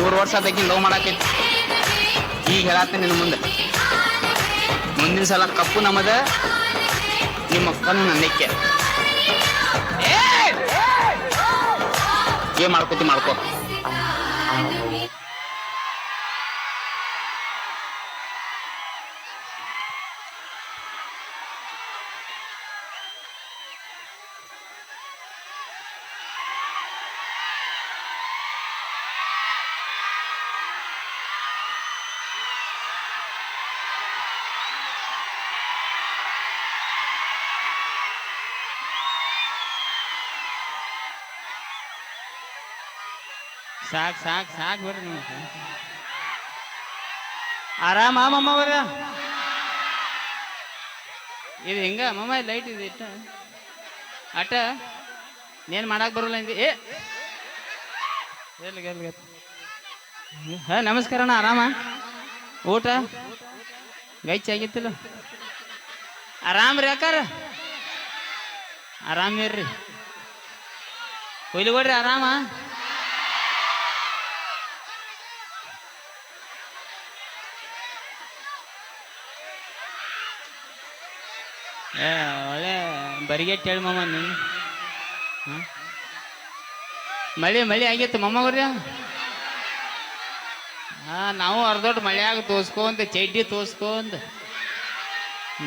3 ವರ್ಷ ಆತಕಿ ಲವ್ ಮಾಡಾಕೈತಿ. ಈಗ ಹೇಳತ್ತೆ ನಿನ್ನ ಮುಂದೆ, ಮುಂದಿನ ಸಲ ಕಪ್ಪು ನಮ್ಮದ, ನಿಮ್ಮ ಅಕ್ಕನು ನನ್ನಕ್ಕೆ. ಏನ್ ಮಾಡ್ಕೋತಿ ಮಾಡ್ಕೋ. ಸಾಕ್ ಸಾಕ್ ಸಾಕ್ ಬರ್ರಿ ನೀವು. ಆರಾಮ ಮಮ್ಮ ಬರ ಇದು ಹಿಂಗ ಮಮ್ಮ ಲೈಟ್ ಇದೆ ಇಟ್ಟ ಅಟ ನೇನು ಮಾಡಕ್ ಬರಲ್ಲ ಅಂದಿ. ಹಾ ನಮಸ್ಕಾರ ಅಣ್ಣ, ಆರಾಮ? ಊಟ ಗೈಚ್ ಆಗಿತ್ತಿಲ್ಲ? ಆರಾಮ್ರಿ ಅಕ್ಕಾರ? ಆರಾಮಿರ್ರಿ ಕೊಯ್ಲಿಗೊಡ್ರಿ, ಆರಾಮ? ಒಳ್ಳೆ ಬರಿಗೆಟ್ ಹೇಳಿ ಮಮ್ಮ ನೀನು. ಮಳೆ ಆಗಿತ್ತು ಮಮ್ಮವ್ರಿ. ನಾವು ಅರ್ಧೊಟ್ಟು ಮಳೆಯಾಗ ತೋರ್ಸ್ಕೊಂತ ಚಡ್ಡಿ ತೋರ್ಸ್ಕೊಂತ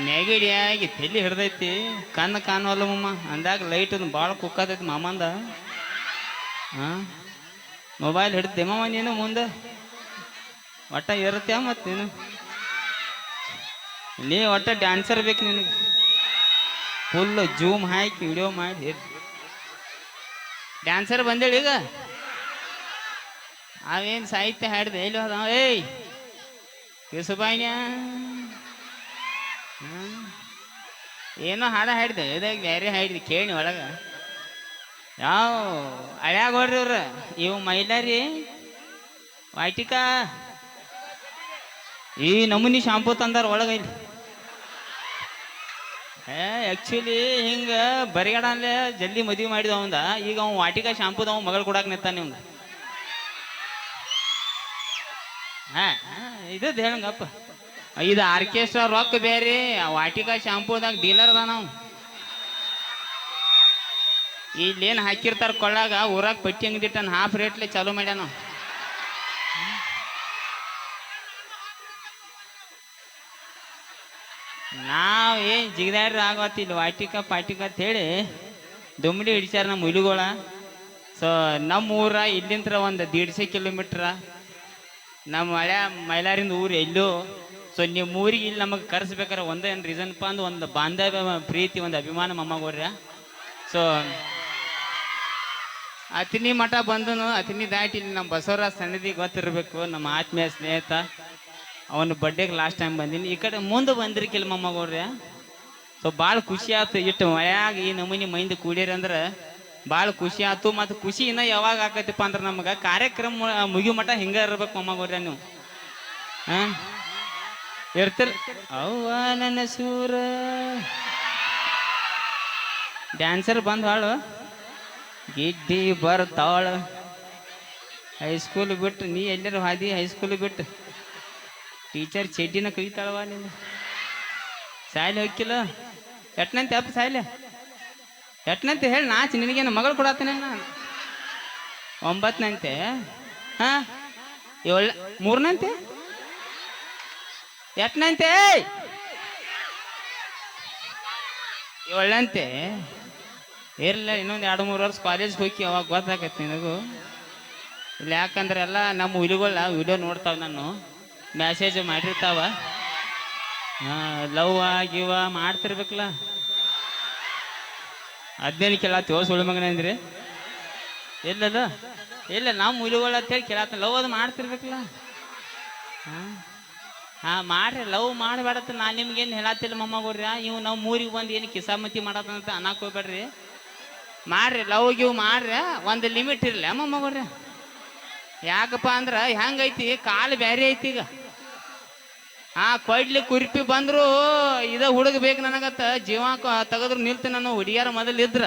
ನೆಗಡಿಯಾಗಿ ತಲೆ ಹಿಡ್ದೈತಿ, ಕಣ್ಣು ಕಾಣವಲ್ಲ ಮಮ್ಮ. ಅಂದಾಗ ಲೈಟ್ ಭಾಳ ಕುಕ್ಕತೈತಿ ಮಾಮಂದ. ಮೊಬೈಲ್ ಹಿಡ್ದೆ ಮಮ್ಮ ನೀನು ಮುಂದೆ ಒಟ್ಟ ಇರುತ್ತೆ. ಮತ್ತು ನೀ ಒಟ್ಟ ಡ್ಯಾನ್ಸರ್ ಬೇಕು ನಿನಗೆ. ಫುಲ್ ಜೂಮ್ ಹಾಕಿ ವಿಡಿಯೋ ಮಾಡಿ ಡ್ಯಾನ್ಸರ್ ಬಂದೇಳಿ. ಈಗ ಅವೇನು ಸಾಹಿತ್ಯ ಹಾಡಿದೆ ಎಲ್ಲಿ ಹೋದ? ಏಯ್ ಕಿಸುಬಾಯಿನ ಏನೋ ಹಾಡ ಹಾಡಿದೆ, ಇದಾಗ ಬೇರೆ ಹಾಡಿದೆ ಕೇಳಿ ಒಳಗೆ. ಯಾವ ಹಳ್ಯಾಗ ಹೋಡ್ರಿ ಇವ್ರ, ಇವು ಮೈಲಾರಿ ವಾಟಿಕ ಈ ನಮೂನಿ ಶಾಂಪೂ ತಂದಾರ ಒಳಗೆ. ಇಲ್ಲಿ ಆ್ಯಕ್ಚುಲಿ ಹಿಂಗೆ ಬರಿಗಡ ಅಲ್ಲೇ ಜಲ್ದಿ ಮದುವೆ ಮಾಡಿದ ಅವಂದ. ಈಗ ಅವ್ನು ವಾಟಿಕ ಶಾಂಪೂದ ಅವ್ನು ಮಗಳು ಕೊಡಾಕ ನಿಂತಾನೆ ಇವಂಗ. ಇದು ಹೇಳಂಗಪ್ಪ, ಇದು ಆರ್ಕೆಸ್ಟ್ರಾ ರೊಕ್ಕ ಬೇರೆ, ವಾಟಿಕ ಶಾಂಪೂದಾಗ ಡೀಲರ್ ಅದ. ನಾವು ಇಲ್ಲೇನು ಹಾಕಿರ್ತಾರ ಕೊಳ್ಳಾಗ, ಊರಾಗ ಪಟ್ಟಿ ಅಂಗದಿಟ್ಟಾನ ಹಾಫ್ ರೇಟ್ಲೆ ಚಾಲೂ ಮಾಡ್ಯಾನ. ನಾವು ಏನು ಜಿಗದಾಡ್ರಿ ಆಗತ್ತಿಲ್ಲ ವಾಟಿಕ ಪಾಟಿಕ ಅಂತ ಹೇಳಿ ದುಮ್ಮಿಡಿ ಹಿಡಿಸ್ಯಾರ ನಮ್ಮ ಹುಲಿಗೋಳ. ಸೊ ನಮ್ಮ ಊರ ಇಲ್ಲಿಂತ್ರ ಒಂದು 150 ಕಿಲೋಮೀಟ್ರ ನಮ್ಮ ಹಳೆ ಮೈಲಾರಿಂದ ಊರು ಎಲ್ಲೋ. ಸೊ ನಿಮ್ಮ ಊರಿಗೆ ಇಲ್ಲಿ ನಮಗೆ ಕರೆಸ್ಬೇಕಾರೆ ಒಂದೇನು ರೀಸನ್ಪ ಅಂದು ಒಂದು ಬಾಂಧವ್ಯ, ಪ್ರೀತಿ, ಒಂದು ಅಭಿಮಾನ ಮಮ್ಮಗೋರ್ಯ. ಸೊ ಅತಿನಿ ಮಠ ಬಂದನು, ಅತಿನಿ ದಾಟಿ ಇಲ್ಲಿ ನಮ್ಮ ಬಸವರಾಜ್ ಸನ್ನಿಧಿ ಗೊತ್ತಿರಬೇಕು, ನಮ್ಮ ಆತ್ಮೀಯ ಸ್ನೇಹಿತ. ಅವನ ಬರ್ಡೇಗೆ ಲಾಸ್ಟ್ ಟೈಮ್ ಬಂದೀನಿ. ಈ ಕಡೆ ಮುಂದೆ ಬಂದಿರ್ಕಿಲ್ಲ ಮಮ್ಮಗೋರ್ಯ. ಸೊ ಭಾಳ ಖುಷಿ ಆಯ್ತು. ಇಟ್ಟು ಮಳೆಯಾಗ ಈ ನಮೂನಿ ಮೈಂದು ಕೂಡಿರಿ ಅಂದ್ರೆ ಭಾಳ ಖುಷಿ ಆಯ್ತು. ಮತ್ತು ಖುಷಿ ಇನ್ನೂ ಯಾವಾಗ ಆಕೈತಿಪ್ಪ ಅಂದ್ರೆ ನಮ್ಗೆ ಕಾರ್ಯಕ್ರಮ ಮುಗಿಯೋ ಮಠ ಹಿಂಗೆ ಇರ್ಬೇಕು ಮಮ್ಮಗೋರ್ಯ. ನೀವು ಇರ್ತಿರ್ ಅವ್ವ ನನ್ನ ಸೂರ ಡ್ಯಾನ್ಸರ್ ಬಂದು ಹಾಳು ಗಿಡ್ಡಿ ಬರ್ತಾಳು. ಹೈಸ್ಕೂಲ್ ಬಿಟ್ಟು ನೀ ಎಲ್ಲರೂ ಹಾದಿ, ಹೈಸ್ಕೂಲ್ ಬಿಟ್ಟು ಟೀಚರ್ ಚಡ್ಡಿನ ಕಲಿತಾಳವ ನೀನು. ಸಾಯ್ಲಿ ಹೋಗಿಲ್ಲ ಎಟ್ನಂತೆ ಅಪ್ಪ, ಸಾಯ್ಲೆ ಎಟ್ನಂತೆ ಹೇಳಿ ನಾಚಿ. ನಿನಗೇನು ಮಗಳು ಕೊಡತ್ತೇನೆ ನಾನು? 9ನಂತೆ? ಹಾಂ 3ನಂತೆ? ಎಟ್ನಂತೆ? 7ನಂತೆ? ಇರಲಿಲ್ಲ, ಇನ್ನೊಂದು 2-3 ವರ್ಷ ಕಾಲೇಜ್ಗೆ ಹೋಗಿ ಅವಾಗ ಗೊತ್ತಾಗತ್ತೆ ನಿನಗೂ. ಇಲ್ಲ ಯಾಕಂದ್ರೆ ಎಲ್ಲ ನಮ್ಮ ಹುಲಿಗಳ ವಿಡಿಯೋ ನೋಡ್ತಾವೆ, ನಾನು ಮೆಸೇಜ್ ಮಾಡಿರ್ತಾವ. ಲವ್ ಆಗಿವ ಮಾಡ್ತಿರ್ಬೇಕಲ್ಲ. 15 ಕೇಳತ್ತೀವ ಸುಳ್ಳು ಮಗನ ಅಂದ್ರಿ? ಇಲ್ಲದ ಇಲ್ಲ, ನಮ್ಮ ಹುಲಿಗಳ ಅಂತೇಳಿ ಕೇಳತ್ತ. ಲವ್ ಅದು ಮಾಡ್ತಿರ್ಬೇಕಲ್ಲ. ಮಾಡ್ರಿ, ಲವ್ ಮಾಡಬೇಡತ್ತ. ನಾನು ನಿಮ್ಗೇನು ಹೇಳತ್ತಿಲ್ಲ ಮಮ್ಮಗೋರ್ಯ. ಇವು ನಾವು ಮೂರಿಗೆ ಬಂದು ಏನು ಕಿಸಾಮತಿ ಮಾಡತ್ತಂತ ಅನ್ನಕ್ಕೆ ಹೋಗ್ಬೇಡ್ರಿ. ಮಾಡ್ರಿ, ಲವ್ ಗಿವ್ ಮಾಡ್ರಿ, ಒಂದು ಲಿಮಿಟ್ ಇರಲಿ ಮಮ್ಮಗೋರ್ಯ. ಯಾಕಪ್ಪ ಅಂದ್ರೆ ಹೆಂಗೈತಿ, ಕಾಲು ಬೇರೆ ಐತಿ ಈಗ. ಕೊಡ್ಲಿ ಕುರಿಪಿ ಬಂದ್ರು ಇದ ಹುಡುಗ ಬೇಕು ನನಗತ್ತ, ಜೀವ ತೆಗೆದ್ರು ನಿಲ್ತು. ನಾನು ಹುಡುಗಿಯಾರ ಮೊದಲು ಇದ್ರ,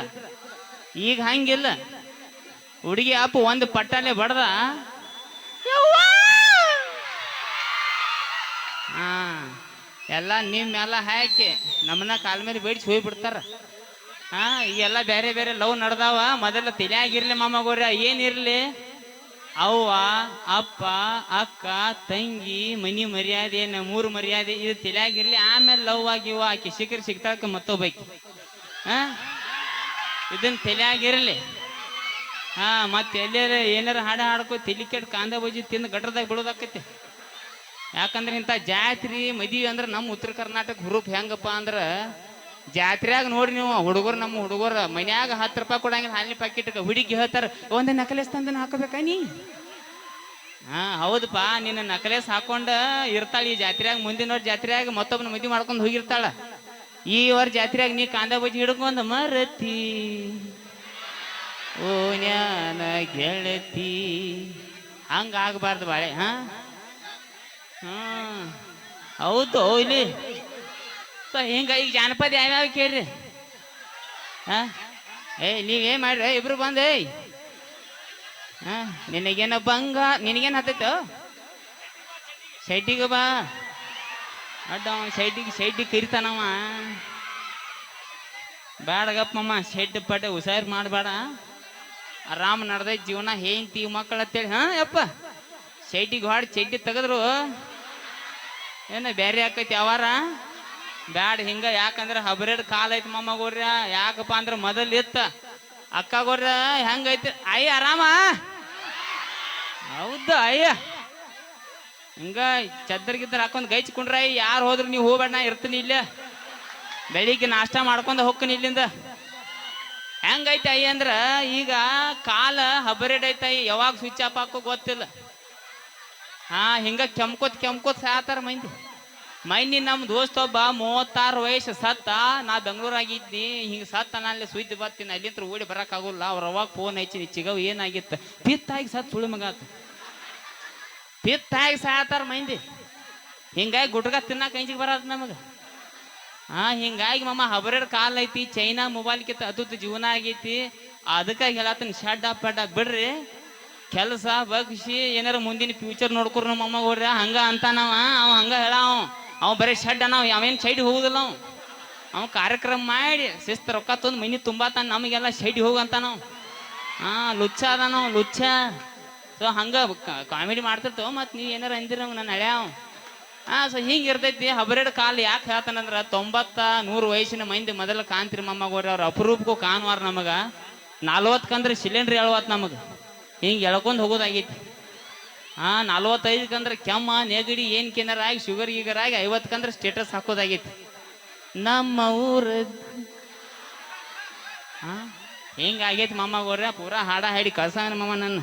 ಈಗ ಹಂಗಿಲ್ಲ. ಹುಡುಗಿ ಅಪ್ಪ ಒಂದು ಪಟ್ಟಾಲೆ ಬಡ್ದ ಯಾವ ಎಲ್ಲ ನಿಮ್ಮೆಲ್ಲ ಹಾಕಿ ನಮ್ಮನ್ನ ಕಾಲ ಮೇಲೆ ಬೇಡಿಸಿ ಹೋಗ್ಬಿಡ್ತಾರ. ಹಾ ಈಗೆಲ್ಲ ಬೇರೆ ಬೇರೆ ಲವ್ ನಡ್ದಾವ. ಮೊದಲ ತಲೆಯಾಗಿರ್ಲಿ ಮಾಮಗೋರ, ಏನಿರ್ಲಿ ಅವ್ವ ಅಪ್ಪ ಅಕ್ಕ ತಂಗಿ ಮನಿ ಮರ್ಯಾದೆ ಮೂರು ಮರ್ಯಾದೆ ಇದು ತಲೆಯಾಗಿರ್ಲಿ. ಆಮೇಲೆ ಲವ್ ಆಗಿವ ಆಕಿ ಸಿಗ್ತಾಳಕ್ಕೆ ಮತ್ತೊಬ್ಬಾಕಿ. ಹಾ ಇದನ್ನ ತಲೆಯಾಗಿರ್ಲಿ. ಹಾ ಮತ್ತೆ ಎಲ್ಲಾರ ಏನಾರ ಹಾಡ ಹಾಡ್ಕೊ ತಲಿ ಕೆಟ್ಟು ಕಾಂದ ಬಜ್ಜಿ ತಿಂದು ಗಟ್ರದಾಗ ಬಿಡೋದಾಕತಿ. ಯಾಕಂದ್ರೆ ಇಂಥ ಜಾತ್ರೆ ಮದುವೆ ಅಂದ್ರೆ ನಮ್ಮ ಉತ್ತರ ಕರ್ನಾಟಕ ಹುರುಪ್ ಹೆಂಗಪ್ಪ ಅಂದ್ರೆ, ಜಾತ್ರೆಯಾಗ ನೋಡಿ ನೀವು ಹುಡುಗರು, ನಮ್ಮ ಹುಡುಗರು ಮನ್ಯಾಗ 10 ರೂಪಾಯಿ ಕೊಡಂಗಿಲ್ಲ ಹಾಲಿನ ಪ್ಯಾಕೆಟ್ಗೆ. ಹುಡುಗಿ ಹೇಳ್ತಾರ ಒಂದೇ ನಕಲೇಸ್ ತಂದನ ಹಾಕಬೇಕಾ ನೀ? ಹಾ ಹೌದಪ್ಪ, ನಿನ್ನ ನಕಲೇಸ್ ಹಾಕೊಂಡ ಇರ್ತಾಳ ಈ ಜಾತ್ರೆಯಾಗ. ಮುಂದಿನ ವರ್ಷ ಜಾತ್ರೆಯಾಗ ಮತ್ತೊಬ್ಬನ ಮದುವೆ ಮಾಡ್ಕೊಂಡು ಹೋಗಿರ್ತಾಳ. ಈ ವರ್ಷ ಜಾತ್ರೆಯಾಗ ನೀ ಕಾಂದ ಬಜ್ಜಿ ಹಿಡ್ಕೊಂಡ್ ಮರತಿ ಓ ನ್ಯಾನ ಗೆಳತಿ. ಹಂಗ ಆಗಬಾರ್ದು ಬಾಳೆ. ಹಾ ಹ್ಮ್ ಹೌದು ಇಲ್ಲಿ. ಸೊ ಹಿಂಗ ಈಗ ಜಾನಪದ ಯಾವ್ಯಾವ ಕೇಳ್ರಿ. ಹಾ ನೀವೇನ್ ಮಾಡ್ರಿ ಇಬ್ರು ಬಂದ. ಹಾ ನಿನಗೇನ ನಿನಗೇನ್ ಹತ್ತೈತೋ ಶೈಟಿಗೆ ಬಾ ಅಡ್ಡ ಶೈಟಿಗೆ ಕರಿತಾನವ. ಬೇಡಗಪ್ಪಮ್ಮ ಶೆಡ್ ಪಡ್ಡೆ ಹುಷಾರು ಮಾಡಬೇಡ. ಆರಾಮ್ ನಡ್ದೈತಿ ಜೀವನ, ಹೆಂಡ್ತಿ ಮಕ್ಕಳು ಅಂತೇಳಿ. ಹಾ ಯಪ್ಪ ಶೈಟಿಗೆ ಹಾಡಿ ಚಡ್ಡಿ ತೆಗೆದ್ರು ಏನ ಬೇರೆ ಆಕೈತಿ ಯಾವಾರ ಬ್ಯಾಡ ಹಿಂಗ. ಯಾಕಂದ್ರೆ ಹಬ್ರೇಡ್ ಕಾಲ ಐತಿ ಮೊಮ್ಮಗೋರ್ಯ. ಯಾಕಪ್ಪ ಅಂದ್ರೆ ಮೊದಲ್ ಇತ್ತ ಅಕ್ಕಗೋರ್ಯ ಹೆಂಗೈತಿ ಅಯ್ಯ ಆರಾಮ. ಹೌದು ಅಯ್ಯ ಹಿಂಗ ಚದ್ದರ್ಗಿದ್ದರ್ ಹಾಕೊಂಡ್ ಗೈಚ್ಕೊಂಡ್ರ ಯಾರು ಹೋದ್ರು ನೀವು ಹೋಗ್ಬೇಡ, ನಾ ಇರ್ತೀನಿ ಇಲ್ಲೇ. ಬೆಳಿಗ್ಗೆ ನಾಷ್ಟ ಮಾಡ್ಕೊಂಡ ಹೋಗ್ತೀನಿ ಇಲ್ಲಿಂದ. ಹೆಂಗೈತಿ ಅಯ್ಯ ಅಂದ್ರ ಈಗ ಕಾಲ ಹಬರೇಡ್ ಐತಿ. ಯಾವಾಗ ಸ್ವಿಚ್ ಆಫ್ ಹಾಕೋ ಗೊತ್ತಿಲ್ಲ. ಹಾ ಹಿಂಗ ಕೆಮ್ಕೋತ್ ಸಾತಾರ ಮೈನಿ ನಮ್ಮ ದೋಸ್ತ ಒಬ್ಬ 36 ವಯಸ್ಸು ಸತ್ತ. ನಾ ಬೆಂಗಳೂರಾಗಿದ್ನಿ. ಹಿಂಗ ಸತ್ತ ಅಲ್ಲಿ ಸುದ್ದಿ ಬರ್ತೀನಿ. ಅಲ್ಲಿಂತ್ರ ಓಡಿ ಬರಕ್ಕಾಗೋಲ್ಲ. ಅವ್ರ ಅವಾಗ ಫೋನ್ ಹಚ್ಚಿ ಚಿಗವ್ ಏನಾಗಿತ್ತು ಪಿತ್ತಾಗಿ ಸತ್ ಸುಳಿ ಮಗಾತ. ಪಿತ್ತಾಗಿ ಸಾತಾರ ಹಿಂಗಾಗಿ ಗುಟ್ಗ ತಿನ್ನಾಕ ಅಂಜಿಗೆ ಬರತ್ ನಮಗ. ಹಾ ಹಿಂಗಾಗಿ ಮಮ್ಮ ಹಬರೇಡ್ ಕಾಲ ಐತಿ. ಚೈನಾ ಮೊಬೈಲ್ ಕಿತ್ತ ಅದುತ್ತು ಜೀವನ ಆಗೈತಿ. ಅದಕ್ಕಾಗಿ ಹೇಳತ್ತನ ಶಡ್ಡ ಪಡ್ಡ ಬಿಡ್ರಿ. ಕೆಲಸ ಬಗ್ಸಿ ಏನಾರ ಮುಂದಿನ ಫ್ಯೂಚರ್ ನೋಡ್ಕೊರ್ ನಮ್ಮ ಅಮ್ಮ ಹೋಡ್ರಿ. ಹಂಗ ಅಂತಾನವ ಅವ. ಹಂಗ ಹೇಳ ಅವ ಬರೀ ಶೆಡ್ ಅವ. ಅವೇನು ಸೈಡ್ ಹೋಗುದಿಲ್ಲ ಅವ ಕಾರ್ಯಕ್ರಮ ಮಾಡಿ ಶಿಸ್ತ ರೊಕ್ಕ ತಂದು ಮನಿ ತುಂಬಾತಾನ. ನಮಗೆಲ್ಲ ಸೈಡ್ ಹೋಗಂತ ನಾವು. ಹಾ ಲುಚ್ಚ ಅದ ನಾವು ಲುಚ್ಚ. ಸೊ ಹಂಗ ಕಾಮಿಡಿ ಮಾಡ್ತಿರ್ತವ. ಮತ್ತು ನೀವು ಏನಾರ ಅಂದಿರ ನನ್ನ ಹಳ್ಯಾವ. ಹಾ ಸೊ ಹಿಂಗೆ ಇರ್ತೈತಿ ಹಬರೇಡ್ ಕಾಲ. ಯಾಕೆ ಹೇಳ್ತಾನಂದ್ರೆ 90-100 ವಯಸ್ಸಿನ ಮಂದಿ ಮೊದಲ ಕಾಂತಿರಿ ಮೊಮ್ಮಗೋರಿ. ಅವ್ರ ಅಪರೂಪಕ್ಕೂ ಕಾನ್ವಾರ ನಮಗ. 40 ಸಿಲಿಂಡ್ರ್ ಎಳವತ್ ನಮಗ. ಹಿಂಗೆ ಎಳ್ಕೊಂಡು ಹೋಗೋದಾಗೈತಿ. ಹಾ 45 ಕೆಮ್ಮ ನೆಗಡಿ ಏನ್ ಕೆನರ ಆಗಿ ಶುಗರ್ ಗೀಗರ್ ಆಗಿ 50 ಸ್ಟೇಟಸ್ ಹಾಕೋದಾಗೈತಿ ನಮ್ಮ ಊರ. ಹಾ ಹಿಂಗಾಗೈತಿ ಮಮ್ಮಗೋರ್ಯ. ಪೂರಾ ಹಾಡ ಹಾಡಿ ಕಳ್ಸಾನ ಮಮ್ಮ ನನ್ನ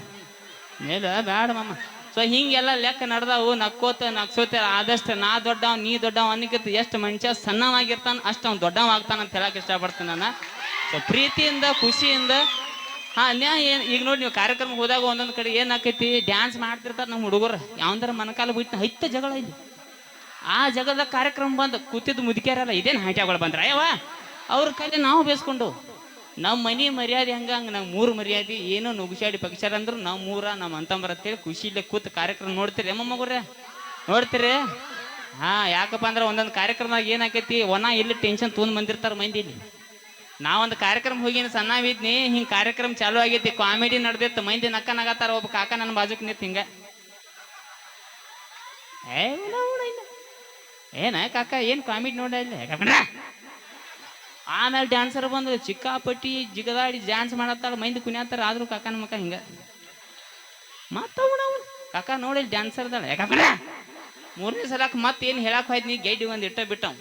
ಮೇಲೆ ಬ್ಯಾಡ ಮಮ್ಮ. ಸೊ ಹಿಂಗೆಲ್ಲ ಲೆಕ್ಕ ನಡ್ದಾವು. ನಕ್ಸೋತ ಆದಷ್ಟು ನಾ ದೊಡ್ಡವ ನೀ ದೊಡ್ಡವ ಅನ್ನಕ್ಕಿಂತ ಎಷ್ಟು ಮನುಷ್ಯ ಸಣ್ಣವಾಗಿರ್ತಾನ ಅಷ್ಟು ಅವ್ನು ದೊಡ್ಡವ ಆಗ್ತಾನ ಅಂತ ಹೇಳಕ್ ಇಷ್ಟಪಡ್ತೀನಿ ನಾನು. ಸೊ ಪ್ರೀತಿಯಿಂದ ಖುಷಿಯಿಂದ. ಹಾ ಈಗ ನೋಡಿ ನೀವು ಕಾರ್ಯಕ್ರಮಕ್ಕೆ ಹೋದಾಗ ಒಂದೊಂದು ಕಡೆ ಏನಾಕೈತಿ ಡ್ಯಾನ್ಸ್ ಮಾಡ್ತಿರ್ತಾರೆ ನಮ್ಮ ಹುಡುಗರು. ಯಾವಂದ್ರೆ ಮನಕಾಲ ಬಿಟ್ಟು ಹೈತ ಜಗಳ ಇಲ್ಲಿ. ಆ ಜಗದಾಗ ಕಾರ್ಯಕ್ರಮ ಬಂದು ಕೂತಿದ್ದು ಮುದುಕ್ಯಾರಲ್ಲ ಇದೇನು ಹಾಟ್ಯಾಗಳು ಬಂದ್ರ ಅಯ್ಯವ ಅವ್ರ ಕೈಲಿ ನಾವು ಬೇಸ್ಕೊಂಡು. ನಮ್ಮ ಮನಿ ಮರ್ಯಾದೆ ಹಂಗೆ ನಾವು 3 ಮರ್ಯಾದೆ ಏನೋ ನುಗ್ಸಾಡಿ ಪಕ್ಷಾರ ಅಂದ್ರು ನಾವು 3 ನಮ್ಮ ಅಂತಂಬರ ಅಂತೇಳಿ ಖುಷಿಲೇ ಕೂತ್ ಕಾರ್ಯಕ್ರಮ ನೋಡ್ತೀರಿ ಮಮ್ಮಗೋರ್ರೆ ನೋಡ್ತೀರಿ. ಹಾ ಯಾಕಪ್ಪ ಅಂದ್ರೆ ಒಂದೊಂದು ಕಾರ್ಯಕ್ರಮದಾಗ ಏನಾಕೈತಿ ಇಲ್ಲಿ ಟೆನ್ಷನ್ ತೊಗೊಂಡ್ ಬಂದಿರ್ತಾರ ಮಂದಿ. ಇಲ್ಲಿ ನಾವೊಂದು ಕಾರ್ಯಕ್ರಮ ಹೋಗಿನ ಸಣ್ಣವಿದ್ನಿ. ಹಿಂಗೆ ಕಾರ್ಯಕ್ರಮ ಚಾಲು ಆಗೈತಿ, ಕಾಮಿಡಿ ನಡೆದಿತ್ತು. ಮಂದಿ ನಕ್ಕನಾಗತ್ತಾರ. ಒಬ್ಬ ಕಾಕ ನನ್ನ ಬಾಜುಕ್ ನಿಂತ ಹಿಂಗ ಏನ ಕಾಕ ಏನ್ ಕಾಮಿಡಿ ನೋಡ ಇಲ್ಲಿ. ಆಮೇಲೆ ಡ್ಯಾನ್ಸರ್ ಬಂದು ಚಿಕ್ಕಾಪಟ್ಟಿ ಜಿಗದಾಡಿ ಡ್ಯಾನ್ಸ್ ಮಾಡತ್ತಾಳ. ಮಂದಿ ಕುಣಿಯತ್ತಾರ. ಆದ್ರೂ ಕಾಕನ ಮಕ್ಕ ಹಿಂಗ ಮತ್ತವಣ ಕಾಕ ನೋಡಿ ಡ್ಯಾನ್ಸರ್ ಅದಾಳ. ಯಾಕಂದ್ರ 3ನೇ ಸಲಕ್ಕೆ ಮತ್ತೇನು ಹೇಳಕ್ ಹೋಯ್ತು ನೀ ಗೈಡಿ ಒಂದು ಇಟ್ಟ ಬಿಟ್ಟವ್.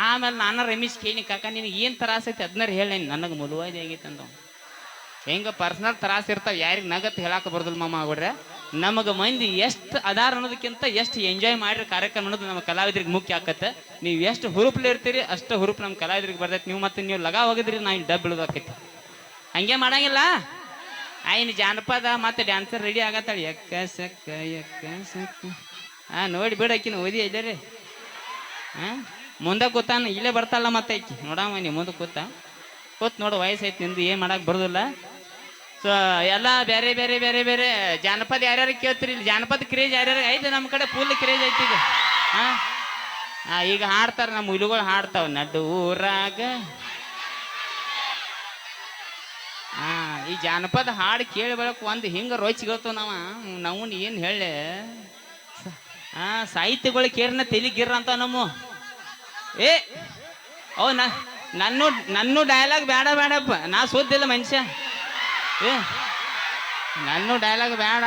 ಆಮೇಲೆ ನಾನು ರಮೇಶ್ ಕೇಳಿ ಕಾಕ ನಿನಗೆ ಏನು ತ್ರಾಸ ಐತಿ ಅದನ್ನಾರು ಹೇಳಿ. ನನಗೆ ಮುಲುವಾದಿ ಆಗೈತೆ ಅಂದ. ಹೆಂಗೆ ಪರ್ಸನಲ್ ತ್ರಾಸ ಇರ್ತಾವೆ ಯಾರಿಗೆ ನಗತ್ ಹೇಳಕ್ಕೆ ಬರ್ದಿಲ್ಲ ಮಾಮ ಆಗ್ಬಿಡ್ರೆ. ನಮಗೆ ಮಂದಿ ಎಷ್ಟು ಅದಾರ ಅನ್ನೋದಕ್ಕಿಂತ ಎಷ್ಟು ಎಂಜಾಯ್ ಮಾಡಿರಿ ಕಾರ್ಯಕ್ರಮ ಅನ್ನೋದು ನಮ್ಮ ಕಲಾವಿದ್ರಿಗೆ ಮುಖ್ಯ ಆಕತ್ತೆ. ನೀವು ಎಷ್ಟು ಹುರುಪ್ಲೆ ಇರ್ತೀರಿ ಅಷ್ಟು ಹುರುಪ್ ನಮ್ಮ ಕಲಾವಿದ್ರಿಗೆ ಬರ್ತೈತಿ. ನೀವು ಮತ್ತೆ ನೀವು ಲಗ ಹೋಗಿದ್ರಿ ನಾವು ಡಬ್ ಬೀಳೋದಾಕೈತಿ. ಹಂಗೆ ಮಾಡಂಗಿಲ್ಲ. ಆಯ್ನು ಜಾನಪದ ಮತ್ತೆ ಡ್ಯಾನ್ಸರ್ ರೆಡಿ ಆಗತ್ತಾಳೆ. ಎಕ್ಕ ಸಕ್ಕ ಎಕ್ಕ ಸಕ್ಕ. ನೋಡಿ ಬಿಡ ಆಕಿನ ಓದಿ ಎಲ್ಲರಿ. ಮುಂದೆ ಕೂತಾನ ಇಲ್ಲೇ ಬರ್ತಾಳ. ಮತ್ತೆ ಆಕಿ ನೋಡಮ್ಮ ನೀವು ಮುಂದೆ ಕೂತ್ ನೋಡು ವಯಸ್ಸೈತಿ ನಿಂದು ಏನು ಮಾಡಕ್ಕೆ ಬರೋದಿಲ್ಲ. ಸೊ ಎಲ್ಲ ಬೇರೆ ಬೇರೆ ಬೇರೆ ಬೇರೆ ಜಾನಪದ ಯಾರ್ಯಾರು ಕೇಳ್ತೀರಿ. ಇಲ್ಲಿ ಜಾನಪದ ಕ್ರೇಜ್ ಯಾರ್ಯಾರು ಐತೆ ನಮ್ಮ ಕಡೆ ಫುಲ್ ಕ್ರೇಜ್ ಐತಿ ಈಗ. ಈಗ ಹಾಡ್ತಾರ ನಮ್ಮ ಹುಲಿಗಳು ಹಾಡ್ತಾವ ನಡು ಊರಾಗ. ಈ ಜಾನಪದ ಹಾಡು ಕೇಳಿ ಬೆಳಕು ಒಂದು ಹಿಂಗ ರೋಚಿಗಳ್ತಾವ ನಾವು ಏನು ಹೇಳಿ ಸಾಹಿತ್ಯಗಳು ಕೇರಿನ ತೆಲಿಗಿರ್ರ ಅಂತ ನಮ್ಮ ಏ ಅವ್ ನನ್ನ ಡೈಲಾಗ್ ಬೇಡ ಬೇಡಪ್ಪ, ನಾ ಸೋತಿಲ್ಲ ಮನುಷ್ಯ. ಏ ನನ್ನ ಡೈಲಾಗ್ ಬೇಡ.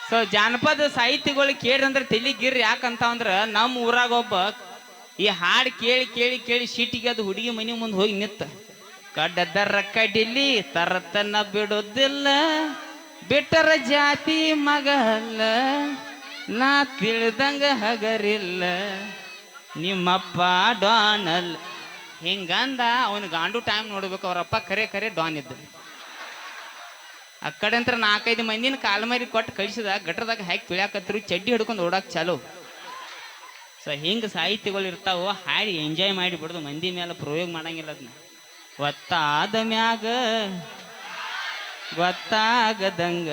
ಸೊ ಜಾನಪದ ಸಾಹಿತ್ಯಗಳು ಕೇಳಿ ಅಂದ್ರೆ ತೆಲಿಗಿರ್ರಿ. ಯಾಕಂತ ಅಂದ್ರ ನಮ್ಮ ಊರಾಗ ಒಬ್ಬ ಈ ಹಾಡು ಕೇಳಿ ಕೇಳಿ ಕೇಳಿ ಶೀಟಿಗೆ ಅದು ಹುಡುಗಿ ಮನೆ ಮುಂದೆ ಹೋಗಿ ನಿತ್ತ, ಕಡ್ಡದರ ಕಡಿಲಿ ತರತನ ಬಿಡೋದಿಲ್ಲ, ಬಿಟ್ಟರ ಜಾತಿ ಮಗಲ್ಲ, ನಾ ತಿಳಿದಂಗ ಹಗರಿಲ್ಲ, ನಿಮ್ಮಪ್ಪ ಡಾನಲ್ ಹಿಂಗಂದ. ಅವನು ಗಾಂಡು ಟೈಮ್ ನೋಡ್ಬೇಕು. ಅವರಪ್ಪ ಕರೆ ಕರೆ ಡಾನ್ ಇದ್ದ. ಆ ಕಡೆ ಅಂತ 4-5 ಮಂದಿನ ಕಾಲ್ಮರಿ ಕೊಟ್ಟು ಕಳಿಸಿದ. ಗಟ್ರದಾಗ ಹಾಕಿ ತುಳ್ಯಾಕತ್ರು, ಚಡ್ಡಿ ಹಿಡ್ಕೊಂಡು ಓಡಾಕ್ ಚಾಲು. ಸೊ ಹಿಂಗೆ ಸಾಹಿತ್ಯಗಳು ಇರ್ತಾವ. ಹಾಡಿ ಎಂಜಾಯ್ ಮಾಡಿ ಬಿಡೋದು, ಮಂದಿ ಮೇಲೆ ಪ್ರಯೋಗ ಮಾಡಂಗಿಲ್ಲ. ಅದನ್ನ ಒತ್ತಾದ ಮ್ಯಾಗ ಗೊತ್ತಾಗದಂಗ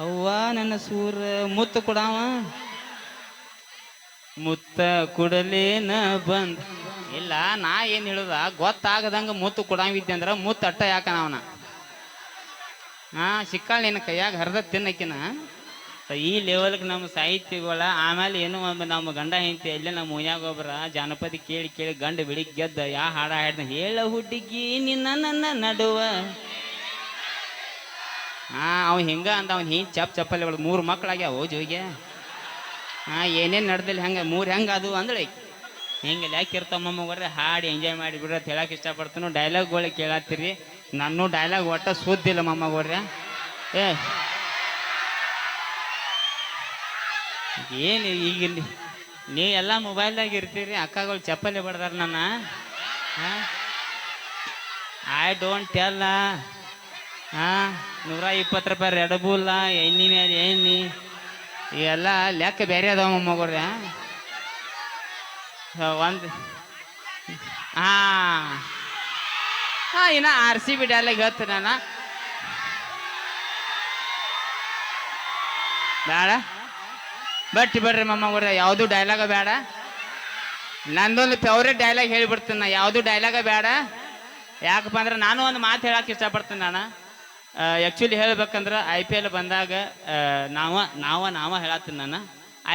ಅವ್ವ ನನ್ನ ಸೂರ ಮುತ್ತು ಕೊಡವ, ಮುತ್ತ ಕುಡಲೇನ ಬಂದ. ಇಲ್ಲ, ನಾ ಏನು ಹೇಳುದ, ಗೊತ್ತಾಗದಂಗ ಮುತ್ತು ಕೊಡಾವಿದ್ದೆ ಅಂದ್ರ ಮುತ್ತು ಅಟ್ಟ ಯಾಕನ ಅವನ ಸಿಕ್ಕಾಳ ನಿನ್ನ ಕೈಯಾಗ ಹರಿದ ತಿನ್ನಕಿನ. ಈ ಲೆವೆಲ್ಗೆ ನಮ್ಮ ಸಾಹಿತ್ಯಗಳ. ಆಮೇಲೆ ಏನು ನಮ್ಮ ಗಂಡ ಹೆಂಡತಿ ಅಲ್ಲೇ ನಮ್ಮ ಮನ್ಯಾಗ ಒಬ್ಬರ ಜಾನಪದ ಕೇಳಿ ಕೇಳಿ ಗಂಡ ಬೆಳಿಗ್ಗೆ ಗೆದ್ದ ಯಾ ಹಾಡ ಹಾಡ್ದ, ಹೇಳ ಹುಡುಗಿ ನಿನ್ನ ನನ್ನ ನಡುವ. ಅವ ಹಿಂಗ ಅಂತ ಅವ್ನು ಹಿಂಗೆ ಚಪ್ಪಲಿ ಒಳಗೆ 3 ಮಕ್ಕಳಾಗ್ಯಾವ ಜೋಗೆ. ಏನೇನು ನಡ್ದಿಲ್ಲ ಹೆಂಗೆ 3 ಹೆಂಗೆ ಅದು ಅಂದ್ರೆ ಹಿಂಗೆ ಯಾಕಿರ್ತಮ್ಮವ್ರೆ. ಹಾಡಿ ಎಂಜಾಯ್ ಮಾಡಿ ಬಿಡ್ರಿ ಅಂತ ಹೇಳಕ್ಕೆ ಇಷ್ಟಪಡ್ತಾನು. ಡೈಲಾಗ್ಗಳು ಕೇಳತ್ತೀರಿ, ನಾನು ಡೈಲಾಗ್ ಒಟ್ಟ ಸುದ್ದಿಲ್ಲ ಮಮ್ಮವ್ರೆ. ಏನು ಈಗ ನೀ ಎಲ್ಲ ಮೊಬೈಲ್ದಾಗ ಇರ್ತೀರಿ, ಅಕ್ಕಗಳು ಚಪ್ಪಲಿ ಬಡ್ದಾರ ನನ್ನ. I don't tell. 120 ರೂಪಾಯಿ ರೆಡ್ ಬುಲ್ಲ, ಎಣ್ಣೆ ಮೇಲೆ ಎಣ್ಣೆ, ಇವೆಲ್ಲ ಲೆಕ್ಕ ಬೇರೆ ಅದಾವ ಮಮ್ಮಗ್ರೆ. ಒಂದು ಇನ್ನ RCB ಡೈಲಾಗ್ ಹೇಳ್ತೀನಿ ನಾನು. ಬೇಡ ಬಿಡ್ರಿ ಮಮ್ಮಗ್ರೆ, ಯಾವುದು ಡೈಲಾಗ ಬೇಡ. ನಂದೊಂದು ಫೇವ್ರೇಟ್ ಡೈಲಾಗ್ ಹೇಳಿಬಿಡ್ತೀನಿ ನಾ, ಯಾವುದು ಡೈಲಾಗ ಬೇಡ. ಯಾಕಪ್ಪ ಅಂದ್ರೆ ನಾನು ಒಂದು ಮಾತು ಹೇಳಕ್ಕೆ ಇಷ್ಟಪಡ್ತೀನಿ ನಾನು. ಆ್ಯಕ್ಚುಲಿ ಹೇಳ್ಬೇಕಂದ್ರೆ IPL ಬಂದಾಗ ನಾವ ಹೇಳತ್ತೀನಿ ನಾನು.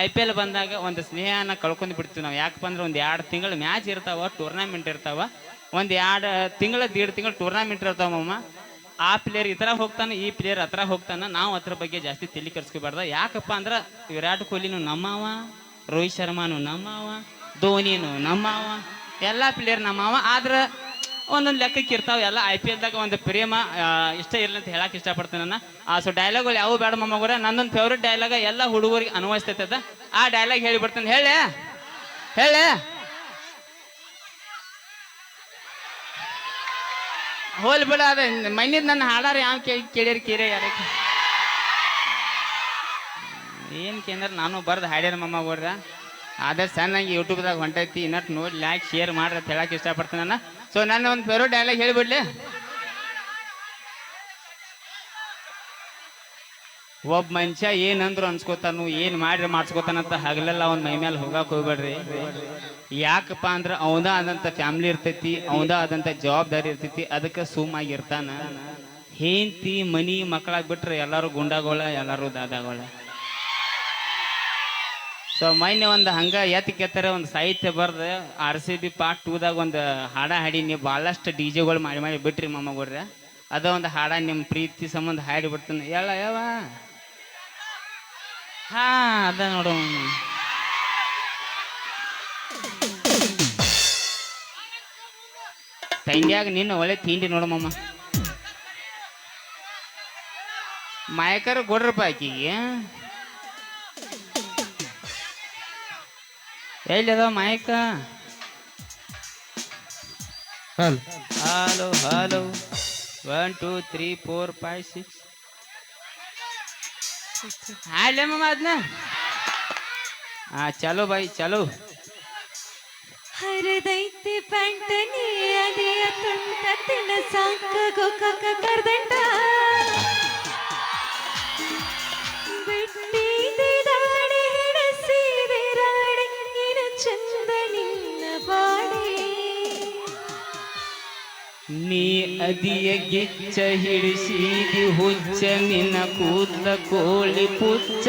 IPL ಬಂದಾಗ ಒಂದು ಸ್ನೇಹನ ಕಳ್ಕೊಂಡು ಬಿಡ್ತೀವಿ ನಾವು. ಯಾಕಪ್ಪ ಅಂದ್ರೆ ಒಂದು 2 ತಿಂಗಳು ಮ್ಯಾಚ್ ಇರ್ತಾವ, ಟೂರ್ನಾಮೆಂಟ್ ಇರ್ತಾವ. ಒಂದು 2 ತಿಂಗಳು 1.5 ತಿಂಗಳು ಟೂರ್ನಾಮೆಂಟ್ ಇರ್ತಾವಮ್ಮ. ಆ ಪ್ಲೇಯರ್ ಈ ಥರ ಹೋಗ್ತಾನೆ, ಈ ಪ್ಲೇಯರ್ ಹತ್ರ ಹೋಗ್ತಾನೆ. ನಾವು ಅದ್ರ ಬಗ್ಗೆ ಜಾಸ್ತಿ ತಲೆ ಕೆಡಿಸ್ಕೋಬಾರ್ದು. ಯಾಕಪ್ಪ ಅಂದ್ರೆ ವಿರಾಟ್ ಕೊಹ್ಲಿನೂ ನಮ್ಮವ, ರೋಹಿತ್ ಶರ್ಮಾನು ನಮ್ಮವ, ಧೋನಿನು ನಮ್ಮವ, ಎಲ್ಲ ಪ್ಲೇಯರ್ ನಮ್ಮವ. ಆದ್ರೆ ಒಂದೊಂದು ಲೆಕ್ಕಕ್ಕೆ ಇರ್ತಾವೆ ಎಲ್ಲ. IPLದಾಗ ಒಂದು ಪ್ರೇಮ ಇಷ್ಟ ಇರಲಿ ಅಂತ ಹೇಳಕ್ಕೆ ಇಷ್ಟಪಡ್ತೀನಿ ನಾನು. ಸೊ ಡೈಲಾಗ್ಗಳು ಯಾವ ಬೇಡ ಮಮ್ಮಗ್ರೆ. ನನ್ನೊಂದು ಫೇವ್ರೇಟ್ ಡೈಲಾಗ ಎಲ್ಲ ಹುಡುಗರಿಗೆ ಅನ್ವಯಿಸ್ತೈತದ. ಆ ಡೈಲಾಗ್ ಹೇಳಿಬಿಡ್ತೀನಿ. ಹೇಳಿ ಹೋಲ್ ಬಿಡ. ಅದ ಮಣ್ಣಿದ್ ನನ್ನ ಹಾಡಾರ ಯಾವ ಕೇಳ್ಯಾರ ಕೀರೆ ಯಾರಕ್ಕೆ ಏನು ಕೇಂದ್ರ ನಾನು ಬರ್ದು ಹಾಡ್ಯಾರ ಮಮ್ಮಗ್ರ. ಅದೇ ಸಣ್ಣಂಗೆ ಯೂಟ್ಯೂಬ್ದಾಗ ಹೊಂಟೈತಿ. ಇನ್ನಟ್ಟು ನೋಡಿ ಲೈಕ್ ಶೇರ್ ಮಾಡ್ರಿ ಅಂತ ಹೇಳಕ್ಕೆ ಇಷ್ಟಪಡ್ತೀನಿ ನಾನು. ಸೊ ನನ್ನ ಒಂದು ಫೇವ್ರೇಟ್ ಡೈಲಾಗ್ ಹೇಳಿಬಿಡ್ಲಿ. ಒಬ್ಬ ಮನುಷ್ಯ ಏನಂದ್ರು ಅನ್ಸ್ಕೋತಾನು, ಏನು ಮಾಡ್ರಿ ಮಾಡ್ಸ್ಕೋತಾನಂತ ಹಗಲೆಲ್ಲ ಅವ್ನ ಮೈ ಮೇಲೆ ಹೋಗಕ್ಕೆ ಹೋಗ್ಬೇಡ್ರಿ. ಯಾಕಪ್ಪ ಅಂದ್ರೆ ಅವನ ಆದಂಥ ಫ್ಯಾಮ್ಲಿ ಇರ್ತೈತಿ, ಅವನ ಆದಂಥ ಜವಾಬ್ದಾರಿ ಇರ್ತೈತಿ. ಅದಕ್ಕೆ ಸುಮ್ಮಾಗಿರ್ತಾನ. ಹೆಂಡತಿ ಮನಿ ಮಕ್ಕಳಾಗಿ ಬಿಟ್ರೆ ಎಲ್ಲರೂ ಗುಂಡಾಗೋಳ, ಎಲ್ಲರೂ ದಾದಾಗೋಳ. ಸೊ ಮೊನ್ನೆ ಒಂದು ಹಂಗೆ ಎತ್ತರ ಒಂದು ಸಾಹಿತ್ಯ ಬರ್ದು RCB ಪಾರ್ಟ್ 2ದಾಗ ಒಂದು ಹಾಡ ಹಾಡಿ. ನೀವು ಭಾಳಷ್ಟು DJಗಳು ಮಾಡಿ ಬಿಟ್ರಿ ಮಮ್ಮಗ್ರೆ. ಅದ ಒಂದು ಹಾಡ ನಿಮ್ಮ ಪ್ರೀತಿ ಸಂಬಂಧ ಹಾಡಿ ಬಿಡ್ತಾನೆ. ಯಾವ ಅದ ನೋಡು. ತಂಗ್ಯಾಗ ನಿನ್ನ ಒಳ್ಳೆ ತಿಂಡಿ ನೋಡು ಮಮ್ಮ. ಮಾಯಕರ ಕೊಡ್ರಪ್ಪ ಆಕಿಗೆ. ಎಲ್ಲಿ ಅದಾವ ಮಾಯಕ? ಹಲೋ 1 2 3 4 5 6 ಹಾಡ್ಲೆ ಮಮ್ಮ ಅದನ್ನ. ಚಲೋ ಬಾಯಿ ಚಲೋ. ಹರದೈತೆ ಪ್ಯಾಂಟನಿ ಅದಿಯ ತುಂಟ ತಿನ್ನ ಸಾಕ ಗೋಕಾಕ ಕರ್ದಂಟ ಬಿಟ್ಟಿದೆ ನೀ ಅದಿಯ ಗಿಚ್ಚ ಹಿಡಿಸಿದಿ ಹುಚ್ಚ ನಿನ್ನ ಕೂದಲ ಕೋಳಿ ಪುಚ್ಚ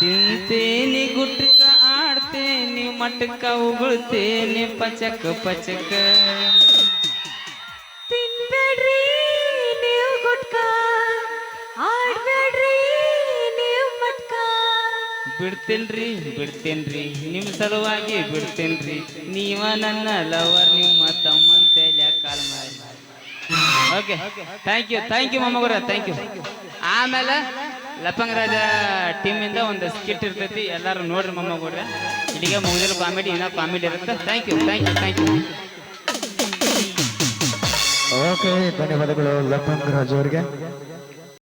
ತಿಂತೇನೆ ಗುಟ್ಕ ಆಡ್ತೇನೆ ಮಟಕ ಉಗುಳ್ತೇನೆ ಪಚಕ ಪಚಕ ತಿನ್ಬೇಡ್ರಿ ನೀವು ಗುಟ್ಕ ಆಡ್ಬೇಡ್ರಿ ನೀವು ಮಟ್ಕ ಬಿಡ್ತೇನ್ರಿ ಬಿಡ್ತೇನ್ರಿ ನಿಮ್ ಸಲುವಾಗಿ ಬಿಡ್ತೇನ್ರಿ ನೀವ ನನ್ನ ಲವರ್ ನಿಮ್ಮ ತಮ್ಮಂತೆಲ್ಲ ಕಾಲ್ ಮಾಡಿ ಓಕೆ ಥ್ಯಾಂಕ್ ಯು ಮೊಮ್ಮಗುರ ಥ್ಯಾಂಕ್ ಯು. ಆಮೇಲೆ ಲಪಂಗ ರಾಜ ಟೀಮಿಂದ ಒಂದು ಸ್ಕಿಟ್ ಇರ್ತೈತಿ, ಎಲ್ಲರೂ ನೋಡ್ರಿ ಮೊಮ್ಮಗುರ. ಇಲ್ಲಿಗೆ ಮುಗಿದಿಲ್ಲ ಕಾಮಿಡಿ, ಇನ್ನೂ ಕಾಮಿಡಿ ಇರುತ್ತೆ. Thank you. ಓಕೆ, ಧನ್ಯವಾದಗಳು ಲಪಂಗ್ ರಾಜ್ ಅವ್ರಿಗೆ.